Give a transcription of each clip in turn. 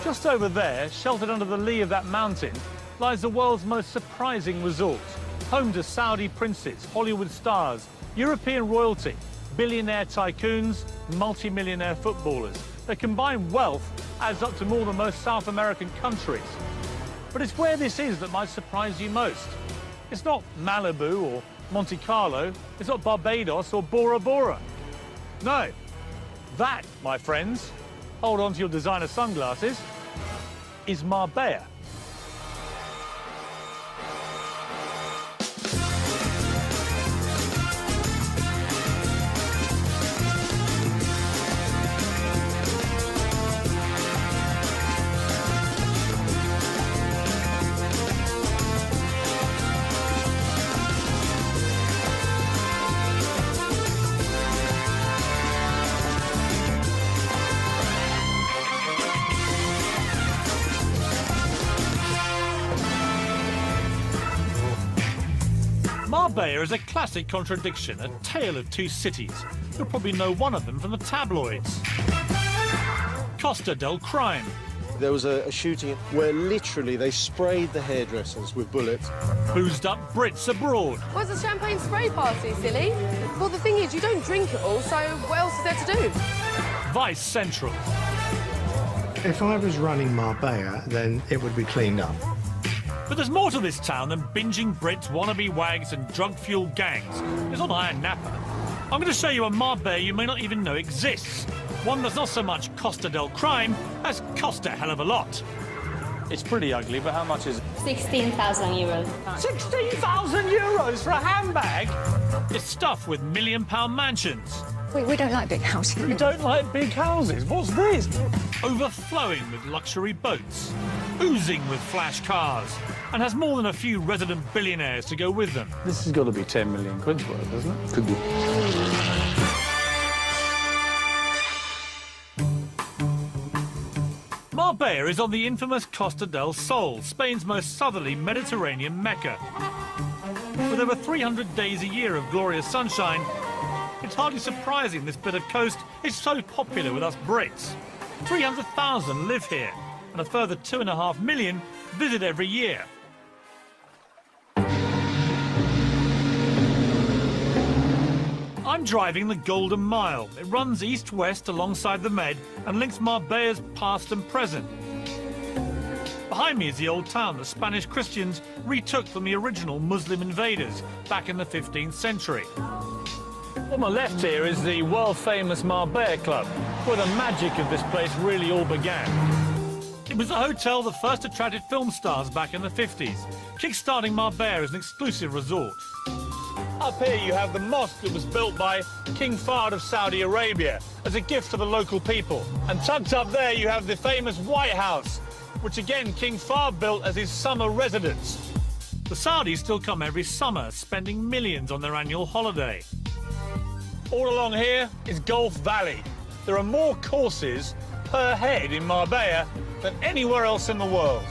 Just over there, sheltered under the lee of that mountain, lies the world's most surprising resort, home to Saudi princes, Hollywood stars, European royalty, billionaire tycoons, multi-millionaire footballers. Their combined wealth adds up to more than most South American countries. But it's where this is that might surprise you most. It's not Malibu or Monte Carlo. It's not Barbados or Bora Bora. No. That, my friends, hold on to your designer sunglasses, is Marbella. Marbella is a classic contradiction, a tale of two cities. You'll probably know one of them from the tabloids. Costa del Crime. There was a shooting where literally they sprayed the hairdressers with bullets. Boozed up Brits abroad. Where's the champagne spray party, silly? Well, the thing is, you don't drink it all, so what else is there to do? Vice Central. If I was running Marbella, then it would be cleaned up. But there's more to this town than binging Brits, wannabe wags and drug-fueled gangs. It's not Iron Napa. I'm going to show you a Marbella you may not even know exists. One that's not so much Costa del Crime as cost a hell of a lot. It's pretty ugly, but how much is it? 16,000 euros. 16,000 euros for a handbag? It's stuffed with million-pound mansions. We don't like big houses. You don't like big houses? What's this? Overflowing with luxury boats, oozing with flash cars, and has more than a few resident billionaires to go with them. This has got to be 10 million quid's worth, hasn't it? Could be. Marbella is on the infamous Costa del Sol, Spain's most southerly Mediterranean Mecca. With over 300 days a year of glorious sunshine, it's hardly surprising this bit of coast is so popular with us Brits. 300,000 live here, and a further 2.5 million visit every year. I'm driving the Golden Mile. It runs east-west alongside the Med and links Marbella's past and present. Behind me is the old town the Spanish Christians retook from the original Muslim invaders back in the 15th century. On my left here is the world-famous Marbella Club, where the magic of this place really all began. It was the hotel that first attracted film stars back in the 50s, kick-starting Marbella as an exclusive resort. Up here you have the mosque that was built by King Fahd of Saudi Arabia as a gift to the local people. And tucked up there you have the famous White House, which again King Fahd built as his summer residence. The Saudis still come every summer, spending millions on their annual holiday. All along here is Gulf Valley. There are more courses per head in Marbella than anywhere else in the world.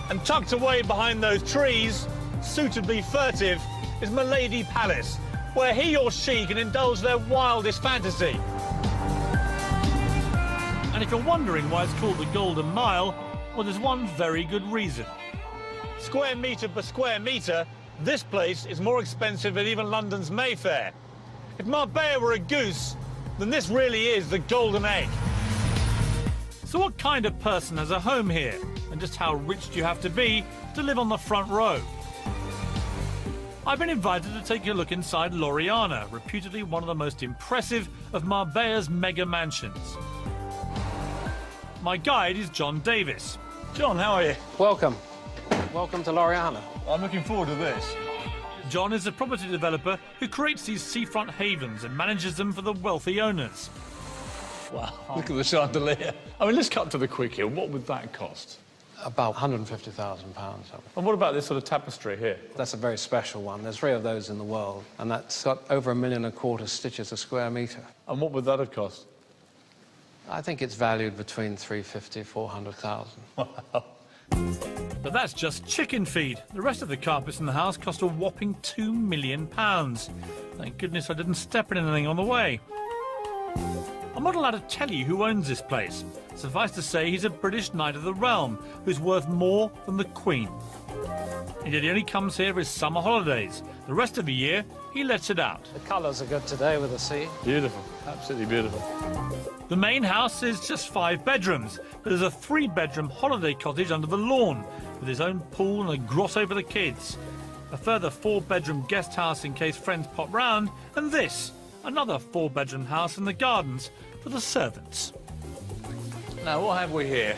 And tucked away behind those trees, suitably furtive, is Milady Palace, where he or she can indulge their wildest fantasy. And if you're wondering why it's called the Golden Mile, well, there's one very good reason. Square metre per square metre, this place is more expensive than even London's Mayfair. If Marbella were a goose, then this really is the golden egg. So what kind of person has a home here? And just how rich do you have to be to live on the front row? I've been invited to take a look inside L'Oriana, reputedly one of the most impressive of Marbella's mega mansions. My guide is John Davis. John, how are you? Welcome. Welcome to L'Oriana. I'm looking forward to this. John is a property developer who creates these seafront havens and manages them for the wealthy owners. Wow, look at the chandelier. I mean, let's cut to the quick here. What would that cost? About £150,000. And what about this sort of tapestry here? That's a very special one. There's 3 of those in the world, and that's got over 1.25 million stitches a square metre. And what would that have cost? I think it's valued between 350,000 400,000. Wow. But that's just chicken feed. The rest of the carpets in the house cost a whopping £2 million. Thank goodness I didn't step in anything on the way. I'm I'm not allowed to tell you who owns this place. Suffice to say, he's a British Knight of the Realm who's worth more than the Queen. And yet he only comes here for his summer holidays. The rest of the year, he lets it out. The colours are good today with the sea. Beautiful, absolutely beautiful. The main house is just 5 bedrooms, but there's a 3-bedroom holiday cottage under the lawn with his own pool and a grotto for the kids. A further 4-bedroom guest house in case friends pop round, and this, another 4-bedroom house in the gardens for the servants. Now, what have we here?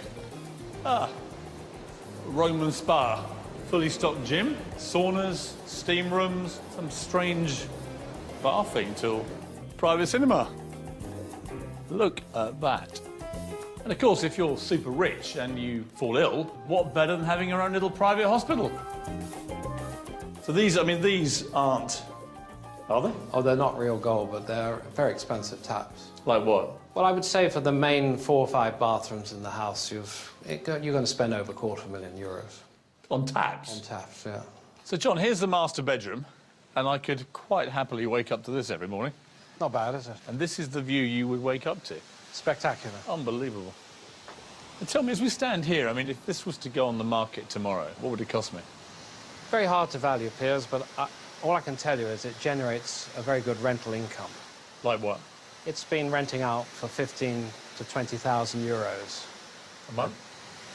Roman spa. Fully stocked gym, saunas, steam rooms, some strange bathing till private cinema. Look at that. And of course, if you're super rich and you fall ill, what better than having your own little private hospital? So these aren't, are they? Oh, they're not real gold, but they're very expensive taps. Like what? Well, I would say for the main 4 or 5 bathrooms in the house, you're going to spend over €250,000. On taps? On taps, yeah. So, John, here's the master bedroom, and I could quite happily wake up to this every morning. Not bad, is it? And this is the view you would wake up to. Spectacular. Unbelievable. And tell me, as we stand here, I mean, if this was to go on the market tomorrow, what would it cost me? Very hard to value, Piers, but all I can tell you is it generates a very good rental income. Like what? It's been renting out for 15 to 20,000 euros. A month?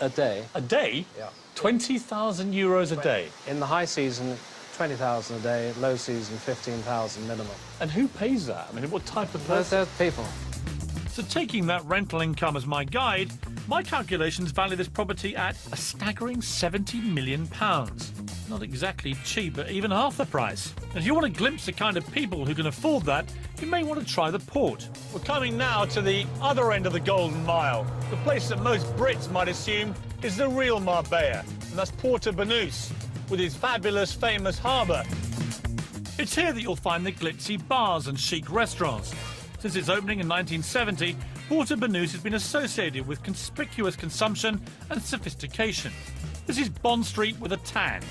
A day. A day? Yeah. 20,000 euros a day? In the high season, 20,000 a day, low season, 15,000 minimum. And who pays that? I mean, what type of person? There's people. So taking that rental income as my guide, my calculations value this property at a staggering £70 million. Not exactly cheap, but even half the price. And if you want a glimpse of the kind of people who can afford that, you may want to try the port. We're coming now to the other end of the Golden Mile, the place that most Brits might assume is the real Marbella, and that's Porto Banús, with its fabulous, famous harbour. It's here that you'll find the glitzy bars and chic restaurants. Since its opening in 1970, Porto Banús has been associated with conspicuous consumption and sophistication. This is Bond Street with a tan.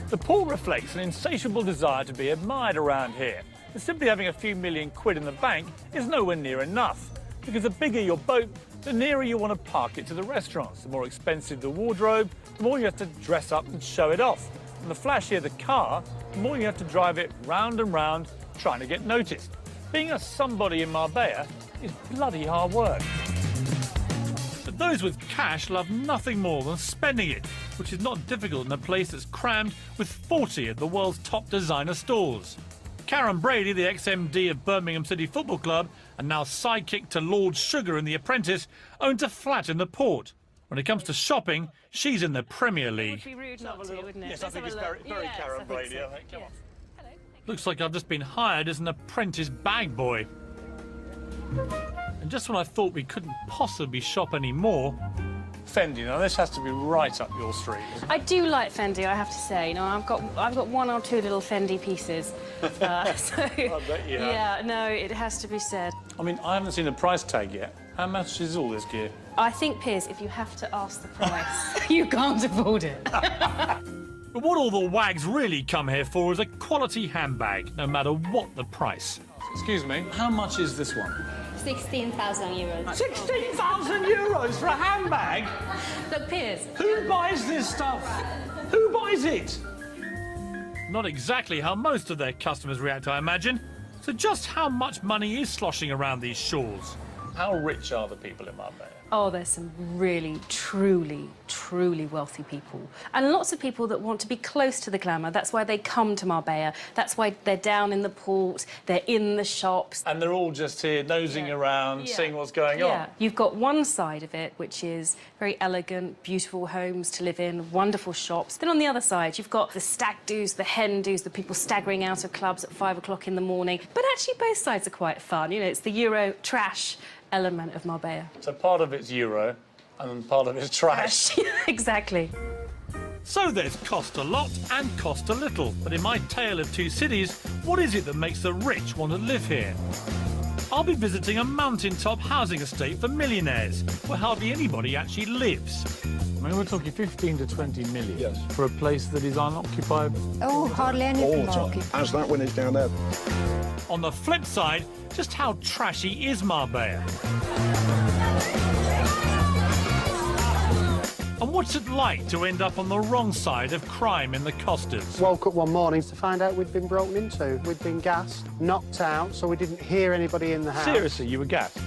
The port reflects an insatiable desire to be admired around here. And simply having a few million quid in the bank is nowhere near enough, because the bigger your boat, the nearer you want to park it to the restaurants. The more expensive the wardrobe, the more you have to dress up and show it off. And the flashier the car, the more you have to drive it round and round, trying to get noticed. Being a somebody in Marbella is bloody hard work. But those with cash love nothing more than spending it, which is not difficult in a place that's crammed with 40 of the world's top designer stores. Karen Brady, the ex-MD of Birmingham City Football Club and now sidekick to Lord Sugar in The Apprentice, owns a flat in the port. When it comes to shopping, she's in the Premier League. It would be rude not to, wouldn't it? Yes, I think it's very Yes, Karen I think Brady. so. I think. Come on. Hello. Looks like I've just been hired as an apprentice bag boy. And just when I thought we couldn't possibly shop anymore, Fendi, now this has to be right up your street. I do like Fendi, I have to say. You know, I've got 1 or 2 little Fendi pieces. So, I bet you have. yeah, no, it has to be said. I mean, I haven't seen a price tag yet. How much is all this gear? I think, Piers, if you have to ask the price, you can't afford it. but what all the wags really come here for is a quality handbag, no matter what the price. Excuse me, how much is this one? 16,000 euros. 16,000 euros for a handbag? Look, Piers. Who buys this stuff? Who buys it? Not exactly how most of their customers react, I imagine. So just how much money is sloshing around these shores? How rich are the people in Marbella? Oh, there's some really, truly wealthy people. And lots of people that want to be close to the glamour. That's why they come to Marbella. That's why they're down in the port, they're in the shops. And they're all just here nosing around, Yeah. seeing what's going on. You've got one side of it, which is very elegant, beautiful homes to live in, wonderful shops. Then on the other side, you've got the stag do's, the hen do's, the people staggering out of clubs at 5 o'clock in the morning. But actually, both sides are quite fun. You know, it's the Euro trash element of Marbella. So part of it's Euro and part of it's trash. Exactly. So there's cost a lot and cost a little. But in my tale of 2 cities, what is it that makes the rich want to live here? I'll be visiting a mountaintop housing estate for millionaires, where hardly anybody actually lives. I mean, we're talking 15 to 20 million Yes. for a place that is unoccupied. Oh, hardly All anything the time. occupied. As that one is down there. On the flip side, just how trashy is Marbella? And what's it like to end up on the wrong side of crime in the Costas? Woke up one morning to find out we'd been broken into. We'd been gassed, knocked out, so we didn't hear anybody in the house. Seriously, you were gassed?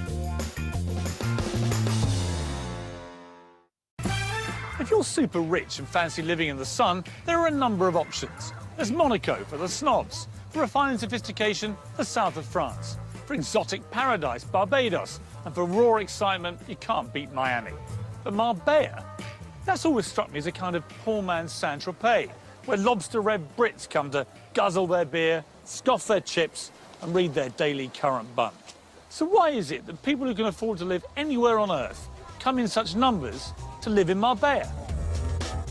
If you're super rich and fancy living in the sun, there are a number of options. There's Monaco for the snobs, for refined sophistication, the south of France, for exotic paradise, Barbados, and for raw excitement, you can't beat Miami. But Marbella, that's always struck me as a kind of poor man's Saint-Tropez, where lobster-red Brits come to guzzle their beer, scoff their chips, and read their daily current bun. So why is it that people who can afford to live anywhere on Earth come in such numbers to live in Marbella?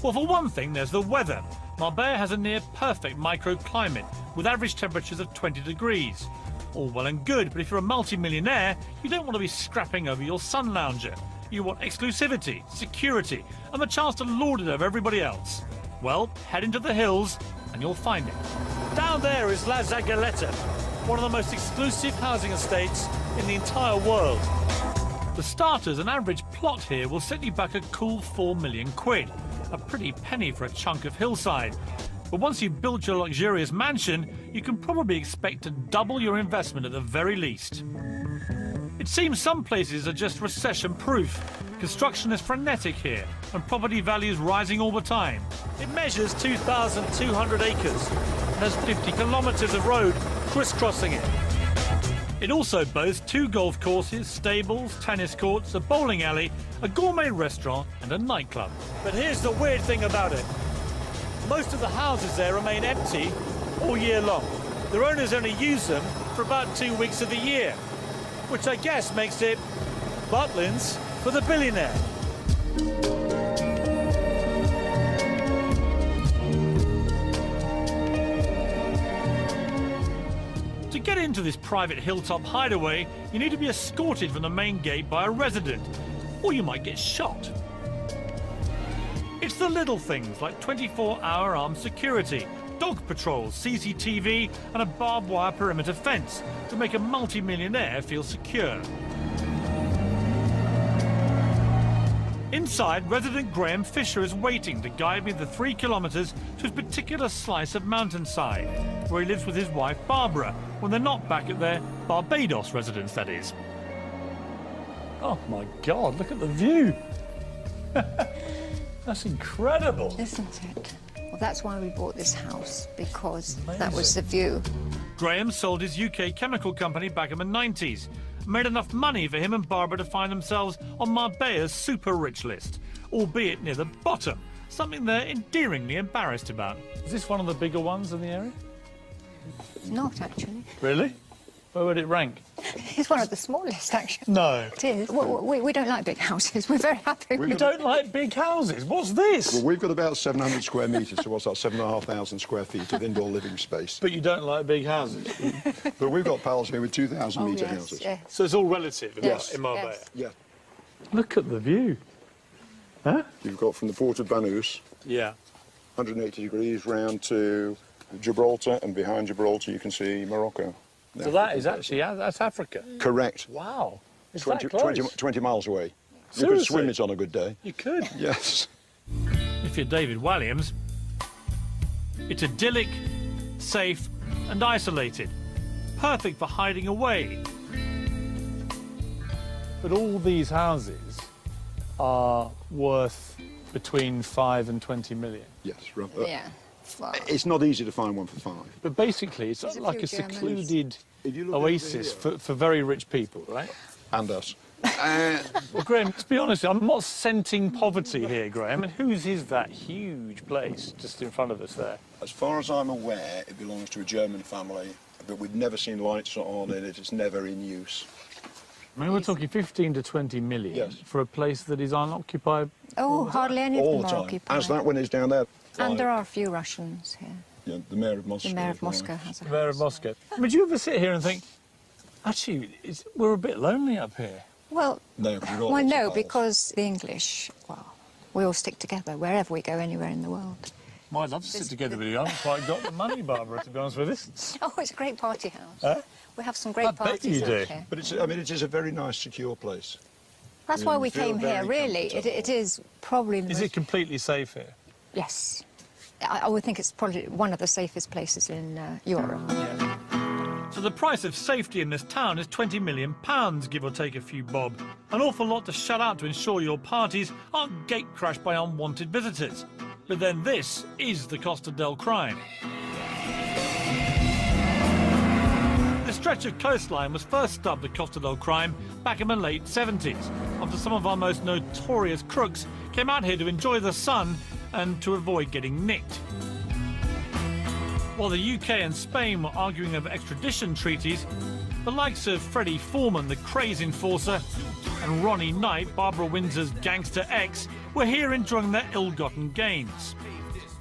Well, for one thing, there's the weather. Marbella has a near-perfect microclimate, with average temperatures of 20 degrees. All well and good, but if you're a multi-millionaire, you don't want to be scrapping over your sun lounger. You want exclusivity, security, and the chance to lord it over everybody else. Well, head into the hills, and you'll find it. Down there is La Zagaleta, one of the most exclusive housing estates in the entire world. For starters, an average plot here will set you back a cool 4 million quid. A pretty penny for a chunk of hillside. But once you've built your luxurious mansion, you can probably expect to double your investment at the very least. It seems some places are just recession-proof. Construction is frenetic here, and property values rising all the time. It measures 2,200 acres and has 50 kilometres of road crisscrossing it. It also boasts 2 golf courses, stables, tennis courts, a bowling alley, a gourmet restaurant and a nightclub. But here's the weird thing about it. Most of the houses there remain empty all year long. Their owners only use them for about 2 weeks of the year, which I guess makes it Butlins for the billionaire. To get into this private hilltop hideaway, you need to be escorted from the main gate by a resident, or you might get shot. It's the little things like 24-hour armed security, dog patrols, CCTV, and a barbed wire perimeter fence to make a multi-millionaire feel secure. Inside, resident Graham Fisher is waiting to guide me the 3 kilometres to his particular slice of mountainside, where he lives with his wife Barbara, when they're not back at their Barbados residence, that is. Oh my God, look at the view. That's incredible. Isn't it? Well, that's why we bought this house, because that was the view. Graham sold his UK chemical company back in the 90s. Made enough money for him and Barbara to find themselves on Marbella's super rich list, albeit near the bottom, something they're endearingly embarrassed about. Is this one of the bigger ones in the area? Not, actually. Really? Where would it rank? It's one of the smallest, actually. No. It is. We don't like big houses. We're very happy. You don't like big houses? What's this? Well, we've got about 700 square metres, so what's that, 7,500 square feet of indoor living space. But you don't like big houses? But we've got pals here with 2,000 metre yes, houses. yes. So it's all relative Yes, in Marbella? yes. Yeah. Look at the view. Huh? You've got from the port of Banús, Yeah. 180 degrees round to Gibraltar, and behind Gibraltar you can see Morocco. So that is actually, that's Africa? Correct. Wow. It's 20, that close. 20 miles away. You Seriously? could swim it on a good day. You could. Yes. If you're David Walliams, it's idyllic, safe and isolated. Perfect for hiding away. But all these houses are worth between 5 and 20 million. Yes. Right. Yeah. Well, It's not easy to find one for 5. But basically, it's There's a like few a Germans. secluded If you look over oasis here- for very rich people, right? And us. Well, Graham, let's be honest, I'm not scenting poverty here, Graham. And whose is that huge place just in front of us there? As far as I'm aware, it belongs to a German family, but we've never seen lights on in it. It's never in use. I mean, we're talking 15 to 20 million Yes. for a place that is unoccupied. oh, hardly any of All them the are time. occupied. As that one is down there. And there are a few Russians here. Yeah, the mayor of Moscow. The mayor of as well. Moscow has a house. Mayor of Moscow. Would you ever sit here and think, actually, we're a bit lonely up here? Well, No, we've got well, lots of no, pals. because the English, well, We all stick together wherever we go, anywhere in the world. Well, I'd love to sit together with you. I haven't quite got the money, Barbara, to be honest with us. Oh, it's a great party house. Huh? We have some great I bet parties you do. out here. But it's, I mean, it is a very nice, secure place. That's why we feel came here, very really. It is probably the Is most... it completely safe here? Yes. I would think it's probably one of the safest places in Europe. So the price of safety in this town is £20 million, give or take a few bob. An awful lot to shut out to ensure your parties aren't gate-crashed by unwanted visitors. But then this is the Costa del Crime. The stretch of coastline was first dubbed the Costa del Crime back in the late 70s, after some of our most notorious crooks came out here to enjoy the sun and to avoid getting nicked. While the UK and Spain were arguing over extradition treaties, the likes of Freddie Foreman, the craze enforcer, and Ronnie Knight, Barbara Windsor's gangster ex, were here enjoying their ill-gotten gains.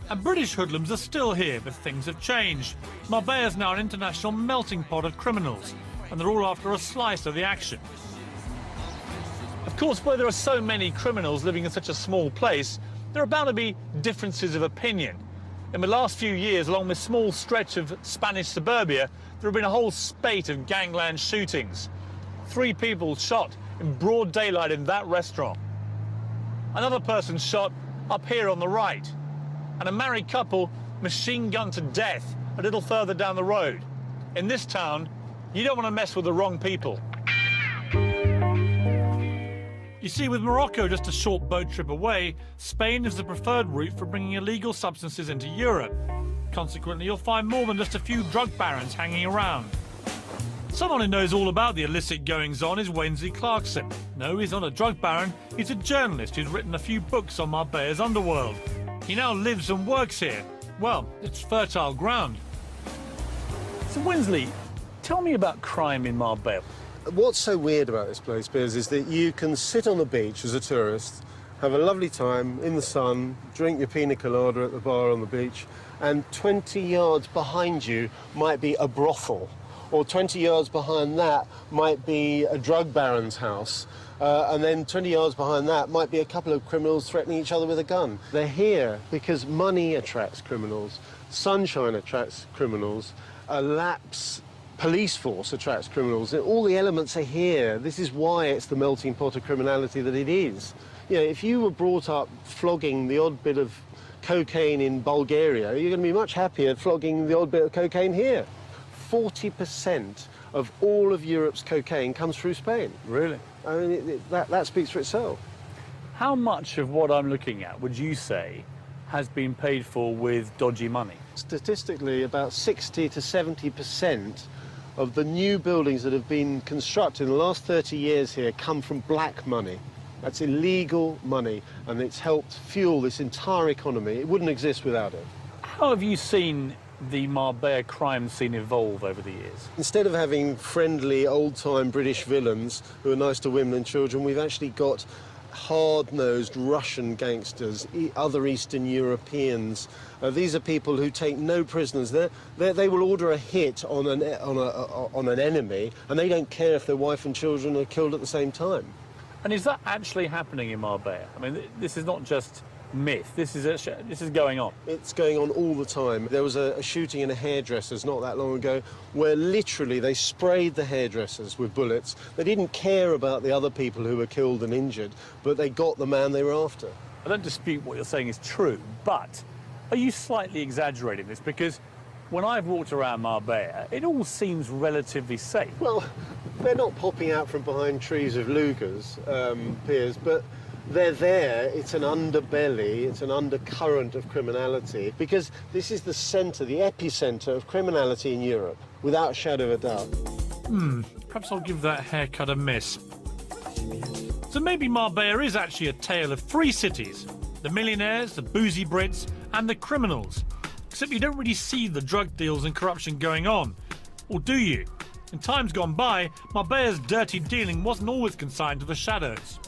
And British hoodlums are still here, but things have changed. Marbella is now an international melting pot of criminals, and they're all after a slice of the action. Of course, where there are so many criminals living in such a small place, there are bound to be differences of opinion. In the last few years, along this small stretch of Spanish suburbia, there have been a whole spate of gangland shootings. 3 people shot in broad daylight in that restaurant. Another person shot up here on the right. And a married couple machine gunned to death a little further down the road. In this town, you don't want to mess with the wrong people. You see, with Morocco just a short boat trip away, Spain is the preferred route for bringing illegal substances into Europe. Consequently, you'll find more than just a few drug barons hanging around. Someone who knows all about the illicit goings-on is Wensley Clarkson. No, he's not a drug baron, he's a journalist who's written a few books on Marbella's underworld. He now lives and works here. Well, it's fertile ground. So, Wensley, tell me about crime in Marbella. What's so weird about this place, Piers, is that you can sit on the beach as a tourist, have a lovely time in the sun, drink your pina colada at the bar on the beach, and 20 yards behind you might be a brothel, or 20 yards behind that might be a drug baron's house, and then 20 yards behind that might be a couple of criminals threatening each other with a gun. They're here because money attracts criminals, sunshine attracts criminals, a lapse police force attracts criminals. All the elements are here. This is why it's the melting pot of criminality that it is. You know, if you were brought up flogging the odd bit of cocaine in Bulgaria, you're going to be much happier flogging the odd bit of cocaine here. 40% of all of Europe's cocaine comes through Spain. Really? I mean, that speaks for itself. How much of what I'm looking at would you say has been paid for with dodgy money? Statistically, about 60 to 70% of the new buildings that have been constructed in the last 30 years here come from black money. That's illegal money, and it's helped fuel this entire economy. It wouldn't exist without it. How have you seen the Marbella crime scene evolve over the years? Instead of having friendly, old-time British villains who are nice to women and children, we've actually got hard-nosed Russian gangsters, other Eastern Europeans. These are people who take no prisoners. They will order a hit on an enemy, and they don't care if their wife and children are killed at the same time. And is that actually happening in Marbella? I mean, this is not just myth. This is going on. It's going on all the time. There was a shooting in a hairdresser's not that long ago where literally they sprayed the hairdressers with bullets. They didn't care about the other people who were killed and injured, but they got the man they were after. I don't dispute what you're saying is true, but are you slightly exaggerating this? Because when I've walked around Marbella, it all seems relatively safe. Well, they're not popping out from behind trees with Lugers, Piers, but they're there. It's an underbelly, it's an undercurrent of criminality, because this is the centre, the epicentre of criminality in Europe, without a shadow of a doubt. Perhaps I'll give that haircut a miss. So maybe Marbella is actually a tale of 3 cities. The millionaires, the boozy Brits, and the criminals. Except you don't really see the drug deals and corruption going on. Or do you? In times gone by, Marbella's dirty dealing wasn't always consigned to the shadows.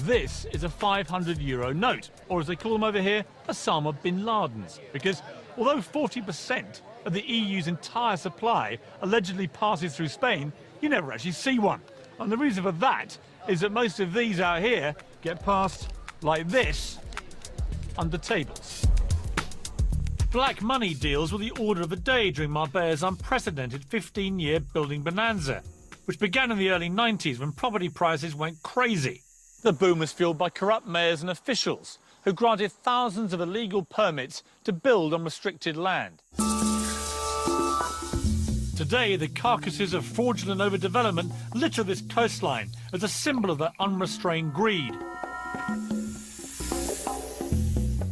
This is a €500 note, or as they call them over here, Osama bin Laden's. Because although 40% of the EU's entire supply allegedly passes through Spain, you never actually see one. And the reason for that is that most of these out here get passed like this, under tables. Black money deals were the order of the day during Marbella's unprecedented 15-year building bonanza, which began in the early 90s when property prices went crazy. The boom was fueled by corrupt mayors and officials who granted thousands of illegal permits to build on restricted land. Today, the carcasses of fraudulent overdevelopment litter this coastline as a symbol of their unrestrained greed.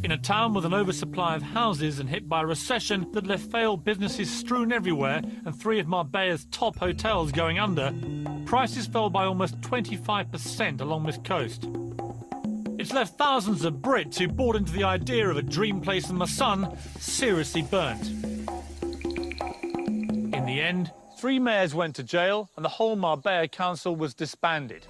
In a town with an oversupply of houses and hit by a recession that left failed businesses strewn everywhere and 3 of Marbella's top hotels going under, prices fell by almost 25% along this coast. It's left thousands of Brits who bought into the idea of a dream place in the sun seriously burnt. In the end, 3 mayors went to jail and the whole Marbella council was disbanded.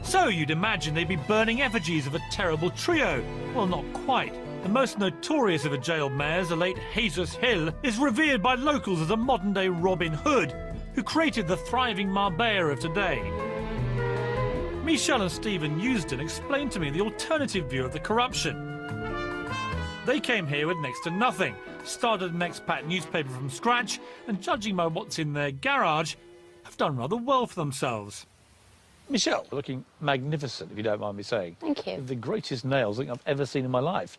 So you'd imagine they'd be burning effigies of a terrible trio. Well, not quite. The most notorious of the jailed mayors, the late Jesus Hill, is revered by locals as a modern-day Robin Hood, who created the thriving Marbella of today. Michelle and Stephen Eusden explained to me the alternative view of the corruption. They came here with next to nothing, started an expat newspaper from scratch, and judging by what's in their garage, have done rather well for themselves. Michelle, looking magnificent, if you don't mind me saying. Thank you. The greatest nails I think I've ever seen in my life.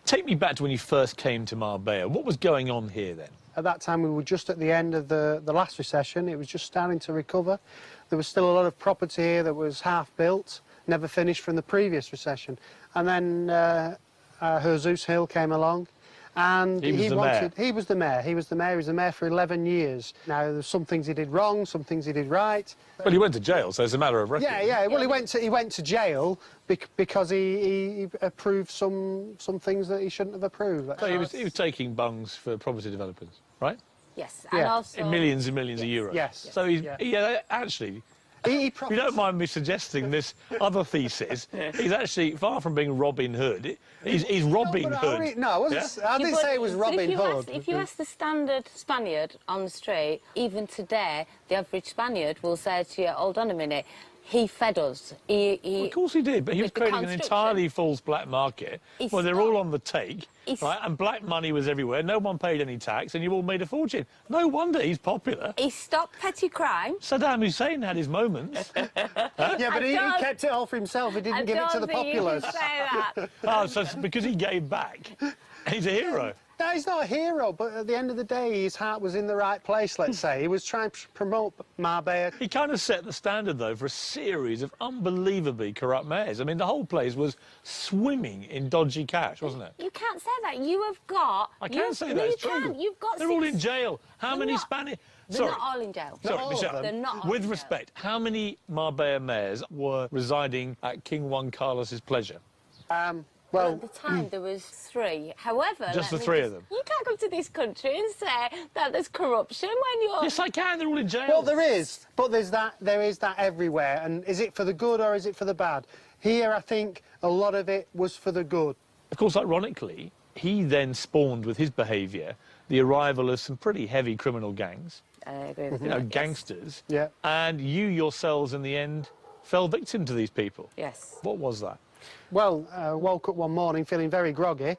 Take me back to when you first came to Marbella. What was going on here then? At that time, we were just at the end of the last recession. It was just starting to recover. There was still a lot of property here that was half-built, never finished from the previous recession. And then Jesus Hill came along, and he was the mayor. He was the mayor. He was the mayor for 11 years. Now, there's some things he did wrong, some things he did right. Well, he went to jail, so it's a matter of record. Yeah. Well, he went to jail because he approved some things that he shouldn't have approved. So he was taking bungs for property developers, right? Yes, and also... In millions and millions of euros. Yes. So actually... If you don't mind me suggesting this other thesis, he's actually, far from being Robin Hood, he's Robbing Hood. No, I didn't say it was Robin Hood. If you ask the standard Spaniard on the street, even today, the average Spaniard will say to you, hold on a minute, he fed us. Well, of course he did, but he was creating an entirely false black market where they're all on the take, right? And black money was everywhere. No one paid any tax, and you all made a fortune. No wonder he's popular. He stopped petty crime. Saddam Hussein had his moments. Yeah, but he kept it all for himself. He didn't give it to the populace. You can say that. Oh, so it's because he gave back. He's a hero. No, he's not a hero, but at the end of the day, his heart was in the right place, let's say. He was trying to promote Marbella. He kind of set the standard, though, for a series of unbelievably corrupt mayors. I mean, the whole place was swimming in dodgy cash, wasn't it? You can't say that. You have got... I can say that, it's true. You've got... They're all in jail. How many Spanish... They're not all in jail. Sorry, Michelle. They're not all with in respect, how many Marbella mayors were residing at King Juan Carlos's pleasure? Well, at the time, there was 3. However... Just the 3 of them? You can't come to this country and say that there's corruption when you're... Yes, I can. They're all in jail. Well, there is. But there is that everywhere. And is it for the good or is it for the bad? Here, I think a lot of it was for the good. Of course, ironically, he then spawned with his behaviour the arrival of some pretty heavy criminal gangs. I agree with you. Gangsters. Yeah. And you yourselves, in the end, fell victim to these people. Yes. What was that? Well, I woke up one morning feeling very groggy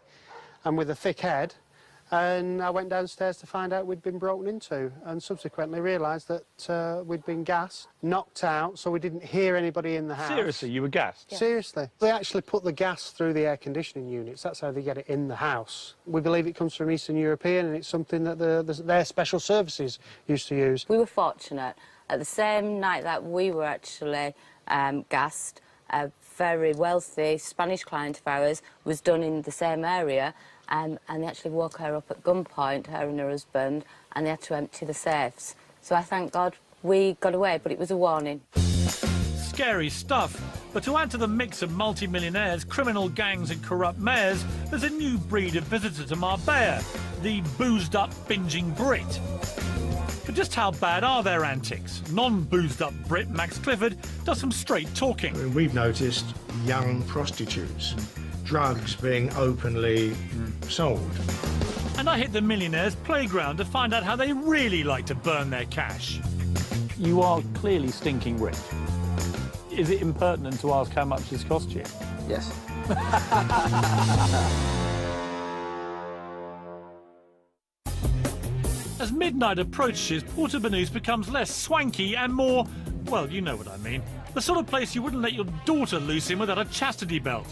and with a thick head, and I went downstairs to find out we'd been broken into, and subsequently realised that we'd been gassed, knocked out, so we didn't hear anybody in the house. Seriously, you were gassed? Yes. Seriously. They actually put the gas through the air conditioning units. That's how they get it in the house. We believe it comes from Eastern European, and it's something that their special services used to use. We were fortunate. At the same night that we were actually gassed, a very wealthy Spanish client of ours was done in the same area, and they actually woke her up at gunpoint, her and her husband, and they had to empty the safes. So I thank God we got away, but it was a warning. Scary stuff. But to add to the mix of multi-millionaires, criminal gangs and corrupt mayors, there's a new breed of visitor to Marbella, the boozed-up, binging Brit. But just how bad are their antics? Non-boozed-up Brit Max Clifford does some straight talking. I mean, we've noticed young prostitutes, drugs being openly sold. And I hit the millionaire's playground to find out how they really like to burn their cash. You are clearly stinking rich. Is it impertinent to ask how much this cost you? Yes. As midnight approaches, Porto Banús becomes less swanky and more, well, you know what I mean. The sort of place you wouldn't let your daughter loose in without a chastity belt.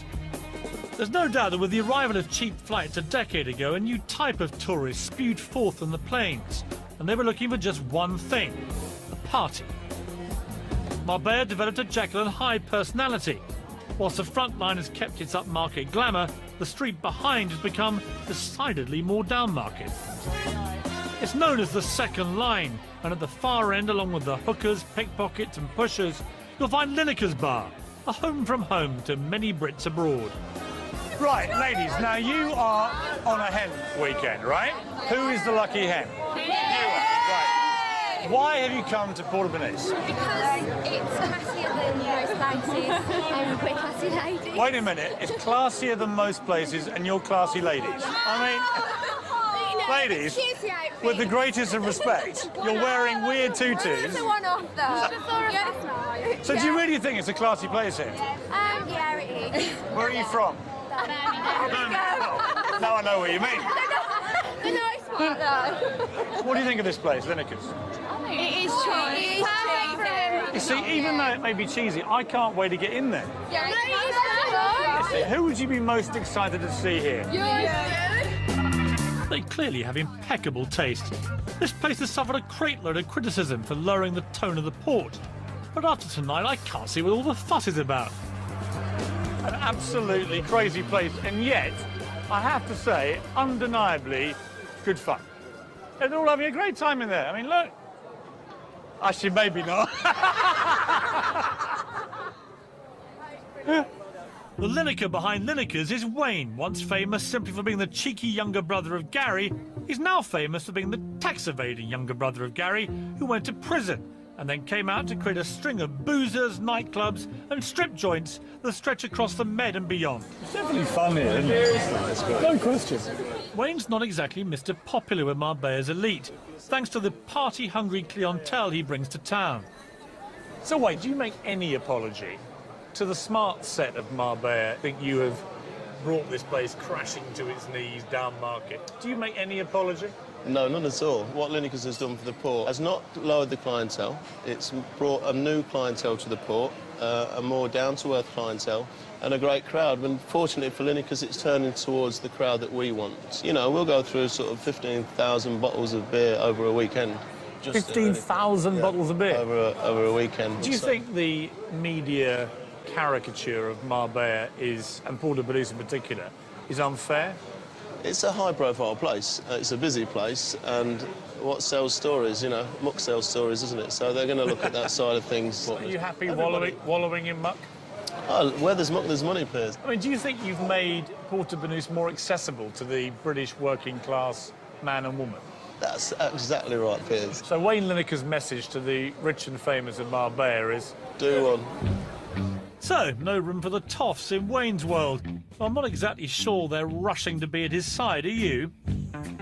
There's no doubt that with the arrival of cheap flights a decade ago, a new type of tourist spewed forth on the plains, and they were looking for just one thing: a party. Marbella developed a Jekyll and Hyde personality. Whilst the front line has kept its upmarket glamour, the street behind has become decidedly more downmarket. It's known as the second line, and at the far end, along with the hookers, pickpockets and pushers, you'll find Lineker's Bar, a home from home to many Brits abroad. Right, ladies, now you are on a hen weekend, right? Who is the lucky hen? You are, right. Why have you come to Porto Banús? Because it's classier than most places and we're classy ladies. Wait a minute, it's classier than most places and you're classy ladies. Ladies, with the greatest of respect, you're wearing weird tutus. It's a one-off though. So do you really think it's a classy place here? Yeah, it is. Where are you from? Now I know what you mean. The nice one though. What do you think of this place, Lineker's? It is cheesy. You see, even though it may be cheesy, I can't wait to get in there. Yeah, it is. Who would you be most excited to see here? They clearly have impeccable taste. This place has suffered a crate load of criticism for lowering the tone of the port. But after tonight, I can't see what all the fuss is about. An absolutely crazy place, and yet, I have to say, undeniably good fun. They're all having a great time in there. I mean, look. Actually, maybe not. The Lineker behind Lineker's is Wayne, once famous simply for being the cheeky younger brother of Gary. He's now famous for being the tax-evading younger brother of Gary, who went to prison and then came out to create a string of boozers, nightclubs and strip joints that stretch across the Med and beyond. It's definitely fun here, isn't it? No question. Wayne's not exactly Mr. Popular with Marbella's elite, thanks to the party-hungry clientele he brings to town. So wait, do you make any apology to the smart set of Marbella? I think you have brought this place crashing to its knees down market. Do you make any apology? No, none at all. What Lineker's has done for the port has not lowered the clientele. It's brought a new clientele to the port, a more down-to-earth clientele, and a great crowd. And fortunately for Lineker's, it's turning towards the crowd that we want. You know, we'll go through sort of 15,000 bottles of beer over a weekend. 15,000 bottles of beer? Over a weekend. Do you think the media caricature of Marbella is, and Porto Banús in particular, is unfair? It's a high-profile place. It's a busy place, and what sells stories, you know, muck sells stories, isn't it? So they're going to look at that side of things. Are you happy wallowing in muck? Oh, where there's muck, there's money, Piers. I mean, do you think you've made Porto Banús more accessible to the British working-class man and woman? That's exactly right, Piers. So Wayne Lineker's message to the rich and famous of Marbella is... Do one. So, no room for the toffs in Wayne's world. I'm not exactly sure they're rushing to be at his side, are you?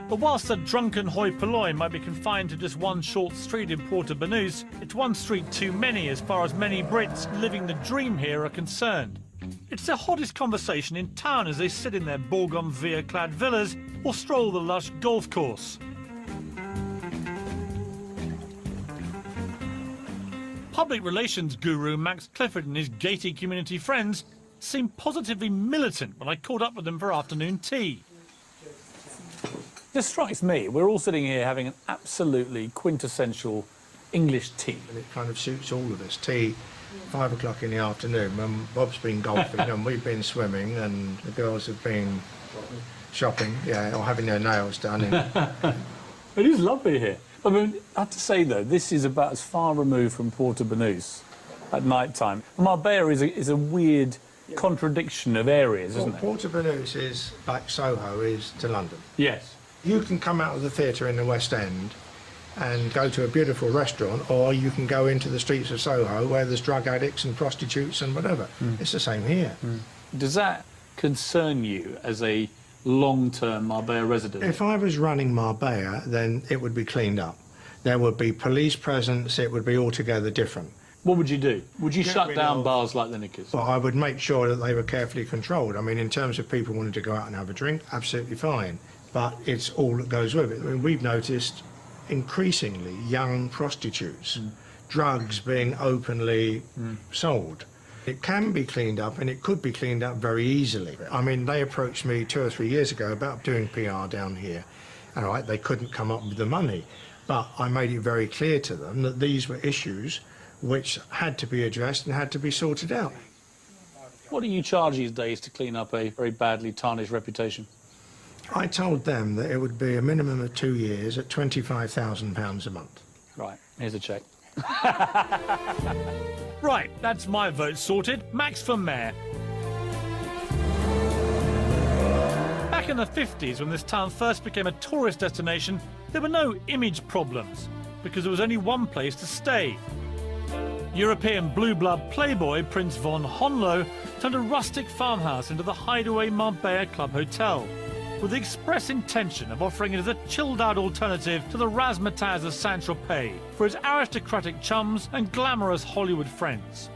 But whilst the drunken hoi polloi might be confined to just one short street in Porto Banús, it's one street too many as far as many Brits living the dream here are concerned. It's the hottest conversation in town as they sit in their bougainvillea-clad villas or stroll the lush golf course. Public relations guru Max Clifford and his gated community friends seemed positively militant when I caught up with them for afternoon tea. This strikes me, we're all sitting here having an absolutely quintessential English tea. And it kind of suits all of us. Tea, 5 o'clock in the afternoon, when Bob's been golfing and we've been swimming and the girls have been shopping, yeah, or having their nails done. It is lovely here. I mean, I have to say, though, this is about as far removed from Porto Banús at night time. Marbella is a weird contradiction of areas, isn't it? Porto Banús is like Soho is to London. Yes. You can come out of the theatre in the West End and go to a beautiful restaurant, or you can go into the streets of Soho where there's drug addicts and prostitutes and whatever. It's the same here. Does that concern you as a long-term Marbella resident? If I was running Marbella, then it would be cleaned up. There would be police presence, it would be altogether different. What would you do? Would you Get shut rid down of- bars like Lineker's? Well, I would make sure that they were carefully controlled. I mean, in terms of people wanting to go out and have a drink, absolutely fine. But it's all that goes with it. I mean, we've noticed increasingly young prostitutes, drugs being openly sold. It can be cleaned up, and it could be cleaned up very easily. I mean, they approached me 2 or 3 years ago about doing PR down here. And all right, they couldn't come up with the money. But I made it very clear to them that these were issues which had to be addressed and had to be sorted out. What do you charge these days to clean up a very badly tarnished reputation? I told them that it would be a minimum of 2 years at £25,000 a month. Right, here's a cheque. Right, that's my vote sorted. Max for mayor. Back in the 50s, when this town first became a tourist destination, there were no image problems, because there was only one place to stay. European blue-blood playboy Prince von Honlo turned a rustic farmhouse into the hideaway Marbella Club Hotel, with the express intention of offering it as a chilled-out alternative to the razzmatazz of Saint-Tropez for his aristocratic chums and glamorous Hollywood friends.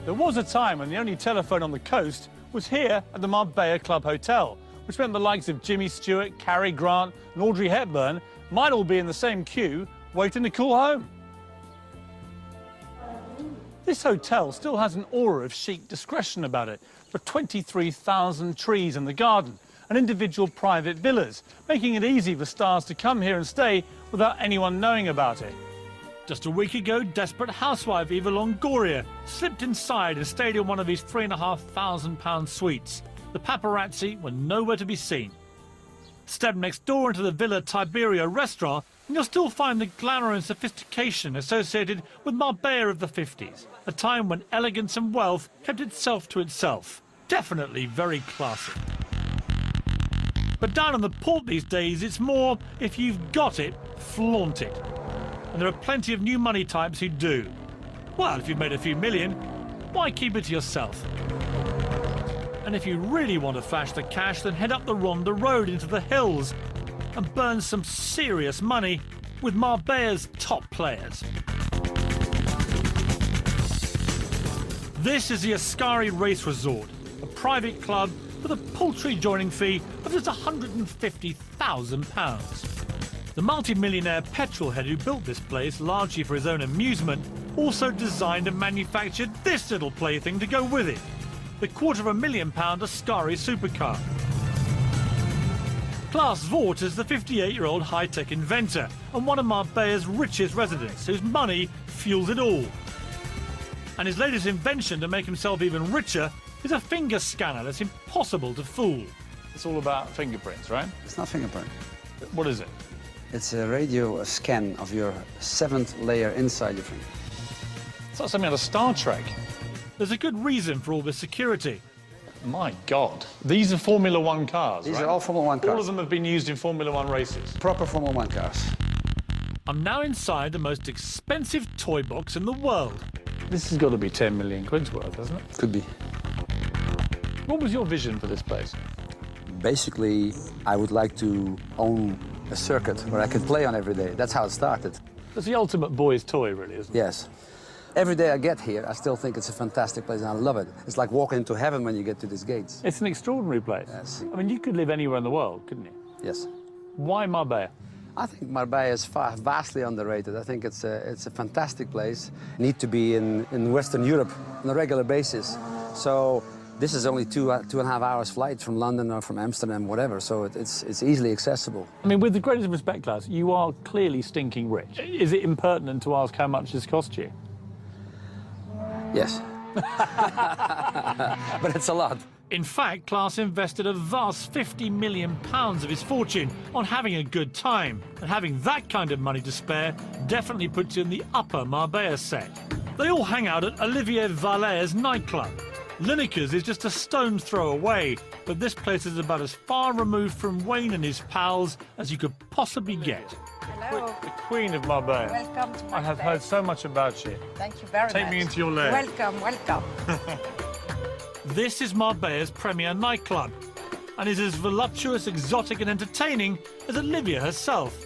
There was a time when the only telephone on the coast was here at the Marbella Club Hotel, which meant the likes of Jimmy Stewart, Cary Grant and Audrey Hepburn might all be in the same queue waiting to call home. This hotel still has an aura of chic discretion about it, with 23,000 trees in the garden and individual private villas, making it easy for stars to come here and stay without anyone knowing about it. Just a week ago, desperate housewife Eva Longoria slipped inside and stayed in one of his £3,500 suites. The paparazzi were nowhere to be seen. Step next door into the Villa Tiberia restaurant and you'll still find the glamour and sophistication associated with Marbella of the 50s, a time when elegance and wealth kept itself to itself. Definitely very classy. But down on the port these days, it's more, if you've got it, flaunt it. And there are plenty of new money types who do. Well, if you've made a few million, why keep it to yourself? And if you really want to flash the cash, then head up the Ronda Road into the hills and burn some serious money with Marbella's top players. This is the Ascari Race Resort, a private club with a paltry joining fee of just £150,000. The multi-millionaire petrolhead who built this place largely for his own amusement also designed and manufactured this little plaything to go with it, the £250,000 Ascari supercar. Klaus Vort is the 58-year-old high-tech inventor and one of Marbella's richest residents, whose money fuels it all. And his latest invention to make himself even richer is a finger scanner that's impossible to fool. It's all about fingerprints, right? It's not fingerprint. What is it? It's a radio scan of your 7th layer inside your finger. It's like something out of Star Trek. There's a good reason for all this security. My God. These are Formula One cars, These right? are all Formula One cars. All of them have been used in Formula One races. Proper Formula One cars. I'm now inside the most expensive toy box in the world. This has got to be 10 million quid's worth, hasn't it? Could be. What was your vision for this place? Basically, I would like to own a circuit where I could play on every day. That's how it started. It's the ultimate boy's toy, really, isn't it? Yes. Every day I get here, I still think it's a fantastic place and I love it. It's like walking into heaven when you get to these gates. It's an extraordinary place. Yes. I mean, you could live anywhere in the world, couldn't you? Yes. Why Marbella? I think Marbella is vastly underrated. I think it's a fantastic place. Need to be in Western Europe on a regular basis. So this is only 2.5 hours flight from London or from Amsterdam, whatever. So it's easily accessible. I mean, with the greatest respect, Klaus, you are clearly stinking rich. Is it impertinent to ask how much this cost you? Yes. But it's a lot. In fact, Klaus invested a vast £50 million of his fortune on having a good time. And having that kind of money to spare definitely puts you in the upper Marbella set. They all hang out at Olivier Vallet's nightclub. Lineker's is just a stone's throw away, but this place is about as far removed from Wayne and his pals as you could possibly get. Hello. The Queen of Marbella. Welcome to my I have place. heard so much about you. Thank you very much. Take me into your lair. Welcome, welcome. This is Marbella's premier nightclub, and is as voluptuous, exotic and entertaining as Olivia herself.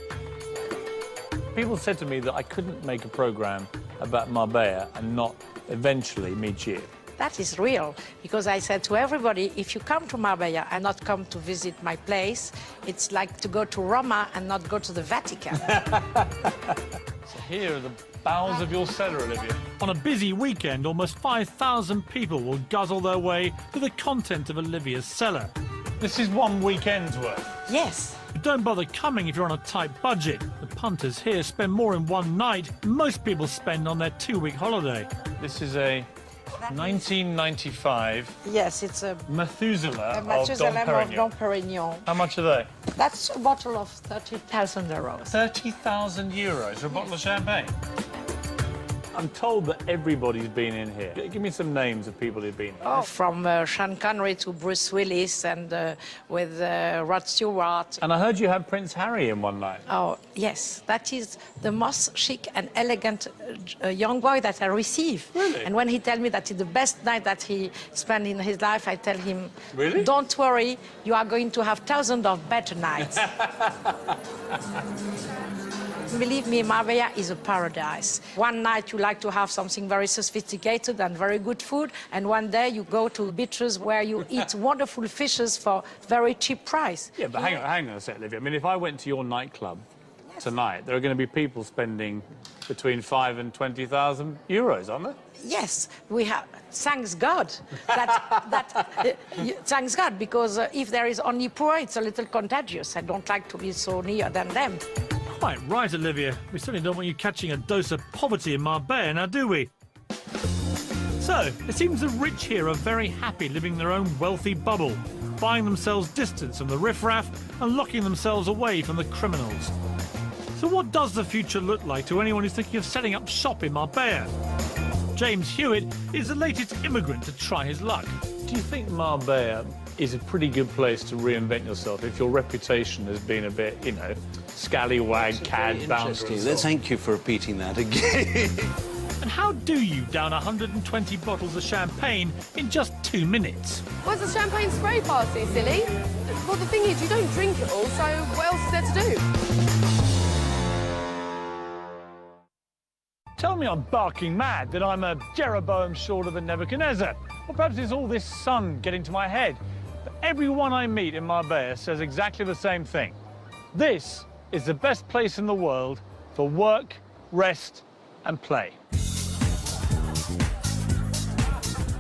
People said to me that I couldn't make a programme about Marbella and not eventually meet you? That is real, because I said to everybody, if you come to Marbella and not come to visit my place, it's like to go to Roma and not go to the Vatican. So here are the bowels of your cellar, Olivia. On a busy weekend, almost 5,000 people will guzzle their way through the content of Olivia's cellar. This is one weekend's worth. Yes. But don't bother coming if you're on a tight budget. The punters here spend more in one night than most people spend on their 2-week holiday. This is a 1995 Yes, it's a Methuselah, Methuselah of of Dom Perignon. How much are they? That's a bottle of 30,000 euros. 30,000 euros for a bottle of champagne? I'm told that everybody's been in here. Give me some names of people who've been here. Oh, from Sean Connery to Bruce Willis and with Rod Stewart. And I heard you had Prince Harry in one night. Oh, yes. That is the most chic and elegant young boy that I receive. Really? And when he tells me that it's the best night that he spent in his life, I tell him, really? Don't worry, you are going to have thousands of better nights. Believe me, Marbella is a paradise. One night you like to have something very sophisticated and very good food, and one day you go to beaches where you eat wonderful fishes for very cheap price. Yeah, but hang on a sec, Olivia. I mean, if I went to your nightclub tonight, there are going to be people spending between 5,000 and 20,000 euros, aren't there? Yes, we have. Thanks God. Thanks God, because if there is only poor, it's a little contagious. I don't like to be so near than them. Quite right, Olivia. We certainly don't want you catching a dose of poverty in Marbella, now do we? So, it seems the rich here are very happy living their own wealthy bubble, buying themselves distance from the riffraff and locking themselves away from the criminals. So what does the future look like to anyone who's thinking of setting up shop in Marbella? James Hewitt is the latest immigrant to try his luck. Do you think Marbella is a pretty good place to reinvent yourself if your reputation has been a bit, you know, scallywag, cad, bounder? Thank you for repeating that again. And how do you down 120 bottles of champagne in just 2 minutes? Where's the champagne spray party, silly? Well, the thing is, you don't drink it all, so what else is there to do? Tell me I'm barking mad, that I'm a Jeroboam shorter than Nebuchadnezzar. Or perhaps it's all this sun getting to my head. But everyone I meet in Marbella says exactly the same thing. This is the best place in the world for work, rest and play.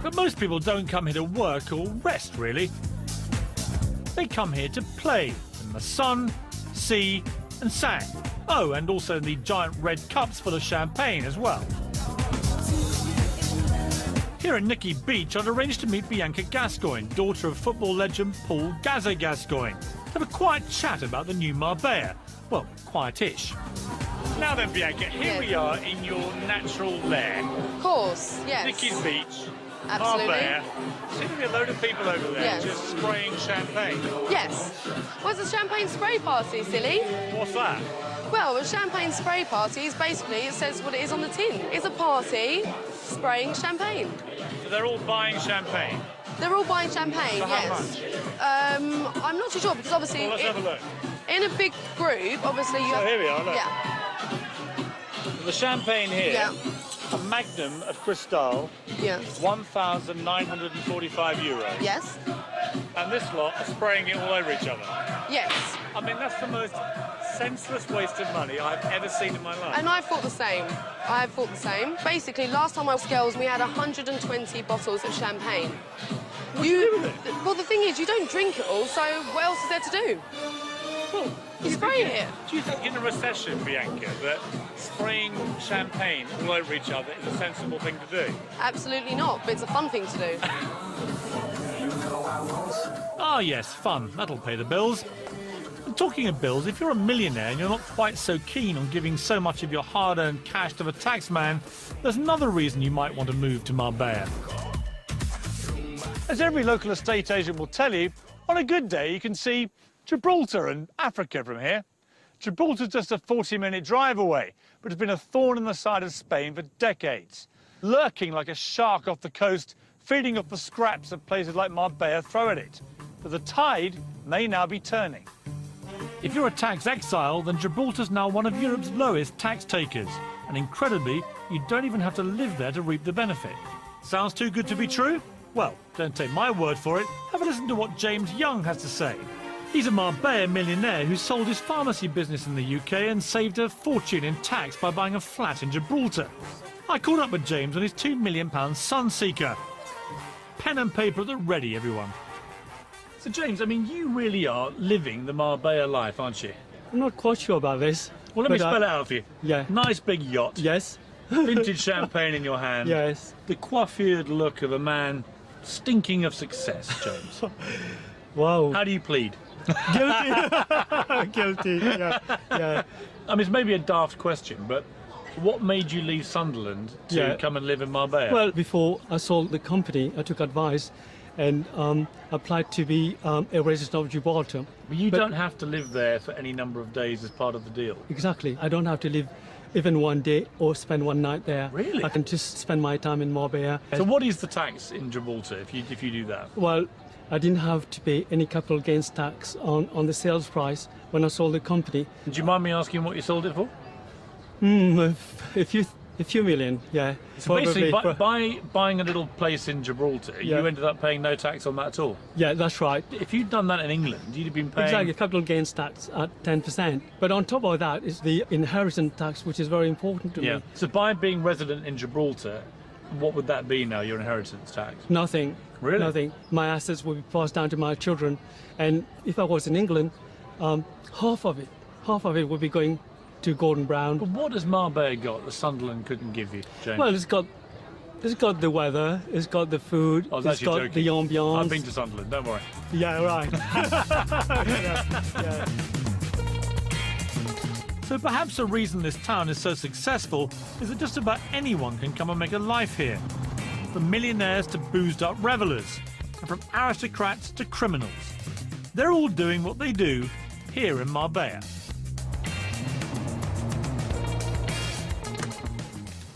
But most people don't come here to work or rest, really. They come here to play in the sun, sea and sand. Oh, and also the giant red cups full of champagne as well. Here at Nicky Beach, I'd arranged to meet Bianca Gascoigne, daughter of football legend Paul Gazza Gascoigne, to have a quiet chat about the new Marbella. Well, quiet-ish. Now then, Bianca, here we are in your natural lair. Of course, yes. Nicky's Beach. Absolutely. Marbella. Seems to be a load of people over there Yes. just spraying champagne. Yes. Where's the champagne spray party, silly? What's that? Well, a champagne spray party is basically, it says what it is on the tin. It's a party spraying champagne. So they're all buying champagne? They're all buying champagne, For how yes. I'm not too sure, because obviously... Well, let's have a look. In a big group, obviously you So have... here we are, look. Yeah. The champagne here, Yeah. a Magnum of Cristal, Yeah. 1,945 euros. Yes. And this lot are spraying it all over each other. Yes. I mean, that's the most senseless waste of money I've ever seen in my life. And I thought the same. I thought the same. Basically, last time I was girls, we had 120 bottles of champagne. Well, the thing is, you don't drink it all, so what else is there to do? Well, you spray it. Do you think in a recession, Bianca, that spraying champagne all over each other is a sensible thing to do? Absolutely not, but it's a fun thing to do. Ah, yes, fun. That'll pay the bills. And talking of bills, if you're a millionaire and you're not quite so keen on giving so much of your hard-earned cash to the taxman, there's another reason you might want to move to Marbella. As every local estate agent will tell you, on a good day you can see Gibraltar and Africa from here. Gibraltar's just a 40-minute drive away, but it's been a thorn in the side of Spain for decades. Lurking like a shark off the coast, feeding off the scraps that places like Marbella throw at it. But the tide may now be turning. If you're a tax exile, then Gibraltar's now one of Europe's lowest tax takers. And incredibly, you don't even have to live there to reap the benefit. Sounds too good to be true? Well, don't take my word for it. Have a listen to what James Young has to say. He's a Marbella millionaire who sold his pharmacy business in the UK and saved a fortune in tax by buying a flat in Gibraltar. I caught up with James on his £2 million Sunseeker. Pen and paper at the ready, everyone. So, James, I mean, you really are living the Marbella life, aren't you? I'm not quite sure about this. Well, let me spell it out for you. Yeah. Nice big yacht. Yes. Vintage champagne in your hand. Yes. The coiffured look of a man stinking of success, James. Wow. How do you plead? Guilty. Guilty, yeah. Yeah. I mean, it's maybe a daft question, but what made you leave Sunderland to come and live in Marbella? Well, before I sold the company, I took advice and applied to be a resident of Gibraltar. But you don't have to live there for any number of days as part of the deal. Exactly. I don't have to live even one day or spend one night there. Really? I can just spend my time in Marbella. So what is the tax in Gibraltar if you do that? Well, I didn't have to pay any capital gains tax on the sales price when I sold the company. Do you mind me asking what you sold it for? A few million, yeah. So basically, by buying a little place in Gibraltar, you ended up paying no tax on that at all? Yeah, that's right. If you'd done that in England, you'd have been paying... Exactly, capital gains tax at 10%. But on top of that is the inheritance tax, which is very important to me. So by being resident in Gibraltar, what would that be now, your inheritance tax? Nothing. Really? Nothing. My assets will be passed down to my children. And if I was in England, half of it would be going to Gordon Brown. But what has Marbella got that Sunderland couldn't give you, James? Well, it's got the weather, it's got the food, I was it's actually got joking. the ambiance. I've been to Sunderland, don't worry. Yeah, right. yeah. So perhaps the reason this town is so successful is that just about anyone can come and make a life here. From millionaires to boozed-up revellers, and from aristocrats to criminals. They're all doing what they do here in Marbella.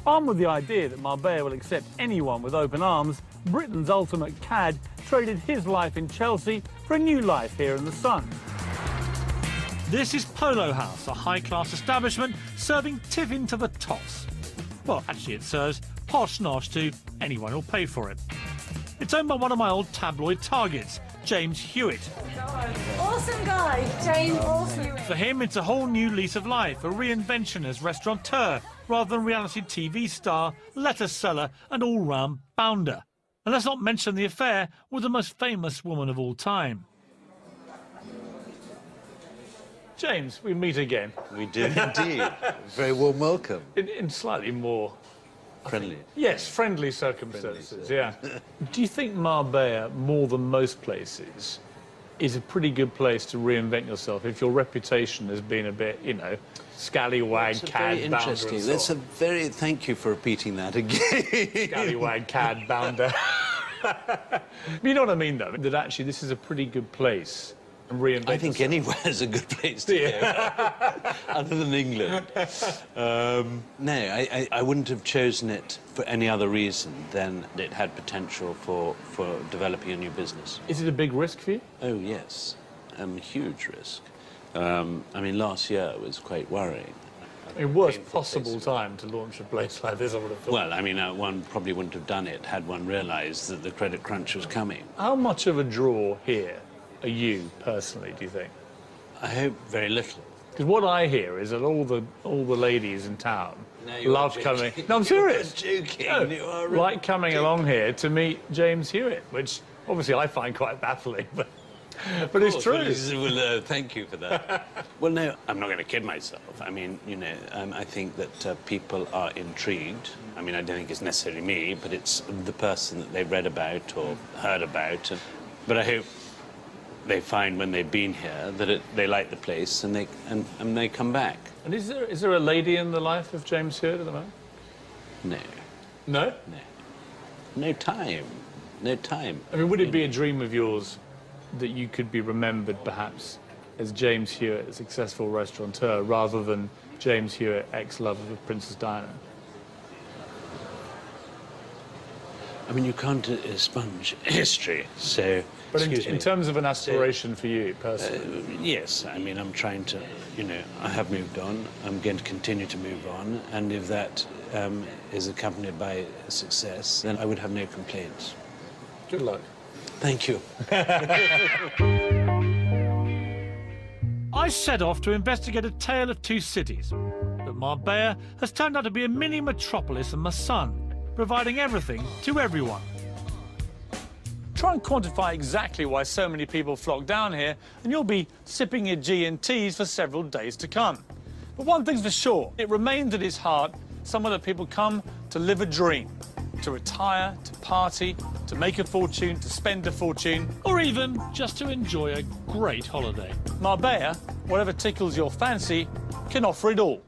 Armed with the idea that Marbella will accept anyone with open arms, Britain's ultimate cad traded his life in Chelsea for a new life here in the sun. This is Polo House, a high-class establishment serving tiffin to the toss. Well, actually it serves posh nosh to anyone who'll pay for it. It's owned by one of my old tabloid targets, James Hewitt. Awesome guy, James Awesome. For him, it's a whole new lease of life, a reinvention as restaurateur, rather than reality TV star, lettuce seller and all-round bounder. And let's not mention the affair with the most famous woman of all time. James, we meet again. We do indeed. Very warm welcome. In slightly more... Friendly. Yes, friendly circumstances, yeah. Do you think Marbella, more than most places, is a pretty good place to reinvent yourself if your reputation has been a bit, you know, scallywag, That's cad, very bounder interesting. and so That's on? a very... Thank you for repeating that again. Scallywag, cad, bounder. You know what I mean, though? That actually this is a pretty good place to reinvent I think yourself. anywhere is a good place to go, other than England. No, I wouldn't have chosen it for any other reason than it had potential for developing a new business. Is it a big risk for you? Oh, yes. Huge risk. I mean, last year was quite worrying. I mean, worst possible time to launch a place like this, I would have thought. Well, I mean, one probably wouldn't have done it had one realised that the credit crunch was coming. How much of a draw here are you, personally, do you think? I hope very little. Because what I hear is that all the ladies in town No, you love are coming... joking. No, I'm serious. You are joking. No, You are really like coming along here to meet James Hewitt, which obviously I find quite baffling, but it's true. Well, thank you for that. Well, no, I'm not going to kid myself. I mean, you know, I think that people are intrigued. I mean, I don't think it's necessarily me, but it's the person that they've read about or heard about. But I hope they find when they've been here that they like the place and they come back. And is there a lady in the life of James Hewitt at the moment? No. No? No. No time. No time. I mean, would it be a dream of yours that you could be remembered, perhaps, as James Hewitt, a successful restaurateur, rather than James Hewitt, ex-lover of Princess Diana? I mean, you can't sponge history, so... But excuse in me. terms of an aspiration for you personally? Yes, I mean, I'm trying to, you know, I have moved on. I'm going to continue to move on. And if that is accompanied by success, then I would have no complaints. Good luck. Thank you. I set off to investigate a tale of two cities. But Marbella has turned out to be a mini metropolis in my son, providing everything to everyone. Try and quantify exactly why so many people flock down here, and you'll be sipping your G&Ts for several days to come. But one thing's for sure, it remains at his heart somewhere that people come to live a dream, to retire, to party, to make a fortune, to spend a fortune, or even just to enjoy a great holiday. Marbella, whatever tickles your fancy, can offer it all.